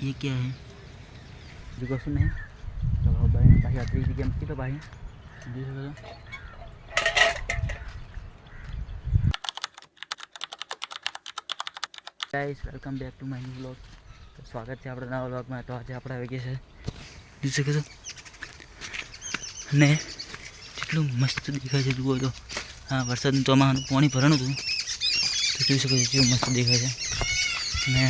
ये क्या है जो कશું નહીં તો ભાઈ પાછી આટલી જગ્યા મૂકી તો ભાઈ જોઈ શકો છો guys welcome back to my new vlog તો સ્વાગત છે આપણા નવા વ્લોગમાં તો આજે આપણે આવી ગયા છે જોઈ શકો છો અને કેટલું મસ્ત દેખાય છે જુઓ તો હા વરસાદનું તો આમાં પાણી ભરાણું હતું તો જોઈ શકો છો કેવું મસ્ત દેખાય છે અને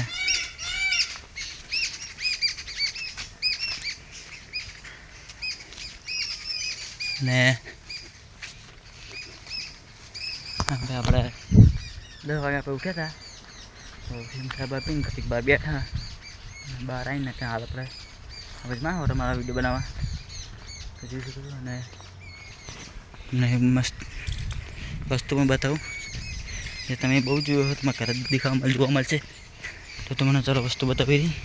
ને આપણે 10 વાગ્યા પર ઉઠ્યા હતા તો ખાવા પીને કંઈક બહાર બેઠા બહાર આવીને ત્યાં હાલ આપણે હવે માં હોય મારા વિડીયો બનાવવા તો જોઈ શકો છો અને મસ્ત વસ્તુ પણ બતાવું જે તમે બહુ જોયો હોય તમારા ઘરે દેખાવા જોવા મળશે તો તમને ચાલો વસ્તુ બતાવી રહી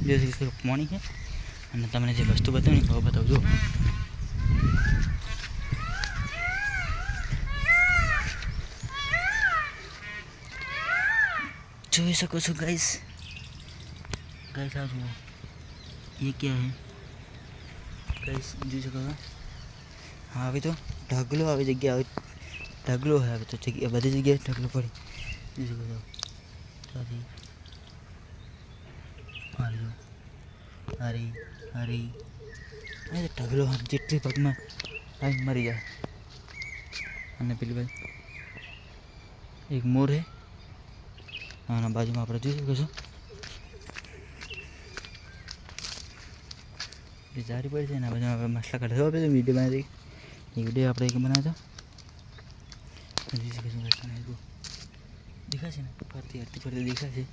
जैसे पानी है અને તમને જે વસ્તુ બતાવી ને બતાવજો જોઈ શકો છો ગાઈસ ગાઈસ આ જુઓ ये क्या है गाइस જોઈ શકો છો હા હવે તો ઢગલો આવી જગ્યા આવે ઢગલો હે હવે તો જગ્યા બધી જગ્યાએ ઢગલો પડી જોઈ શકો છો સાથી હાલો અરે અરે અરે ઢગલો જેટલી પગમાં આવી મરી જાય અને પેલી ભાઈ એક મોર હે આના બાજુમાં આપણે જોઈ શકો છો એ જારી પડી છે એના બાજુમાં આપણે મસલા કાઢવા આપણે વિડીયો બનાવી એ વિડીયો આપણે એક બનાવ્યો જોઈ શકો છો દેખાશે ને ફરતી હરતી ફરતી દેખાશે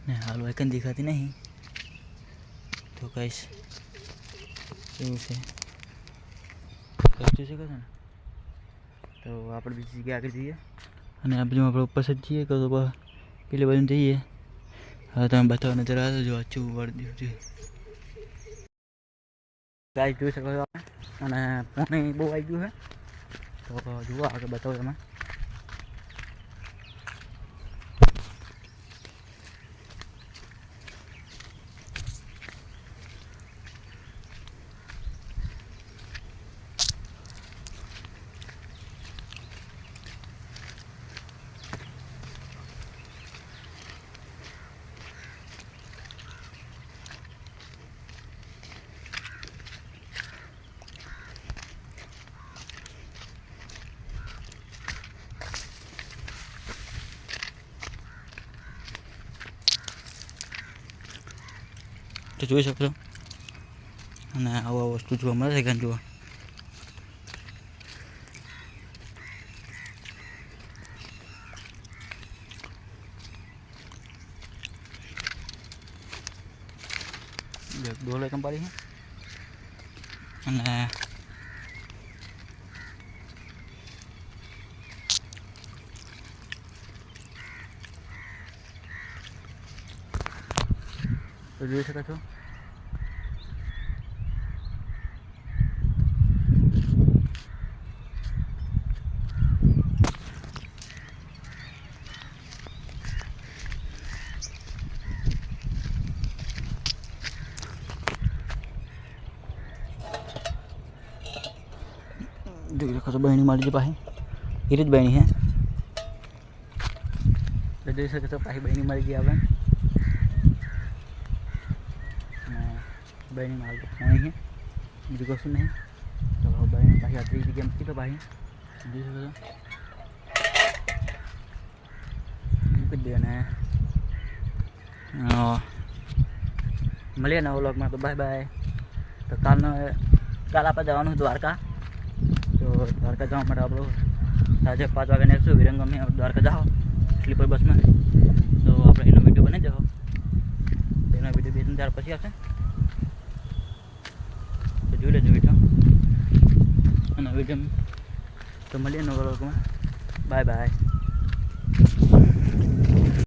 ને હાલ એકન દેખાતી નહીં તો ગાઈસ એવું છે જોઈ શકો છો ને તો આપણે બીજી જગ્યાએ આગળ જઈએ અને આ બાજુ આપણે ઉપર જ જઈએ તો પેલી બાજુ જઈએ હવે તમે બતાવો નજર આવે જો આચું વળદ્યું છે ગાઈસ જોઈ શકો છો અને પાણી બહુ આવી ગયું છે તો જુઓ આગળ બતાવો તમે તો જોઈ શકો છો અને આવા વસ્તુ જોવા મળે છે કે જુઓ ડોલે કંપારી છે અને તો જોઈ શકો છો જોઈ શકો છો બહેણી મારી પાસે એ જ બહેણી હે તો જોઈ શકો છો પાછી બહેણી મારી ગઈ આપણે બહેણી માલ તો પાણી છે બીજું કશું નહીં તો બહેણી પાછી આટલી જગ્યા મૂકી તો પાછી જોઈ શકો છો મૂકી જ દે અને મળીએ નવા વ્લોગમાં તો બાય બાય તો કાલ આપણે જવાનું દ્વારકા તો દ્વારકા જવા માટે આપણું સાંજે 5 વાગે નીકળશું વિરંગમ દ્વારકા જાઓ સ્લીપર બસમાં તો આપણે એનો વિડીયો બનાવી જાઓ એનો વિડીયો 2-3 દાડા પછી આવશે તો જોઈ લેજો વિડીયો અને વિડીયો તો મળીએ નવા વ્લોગમાં બાય બાય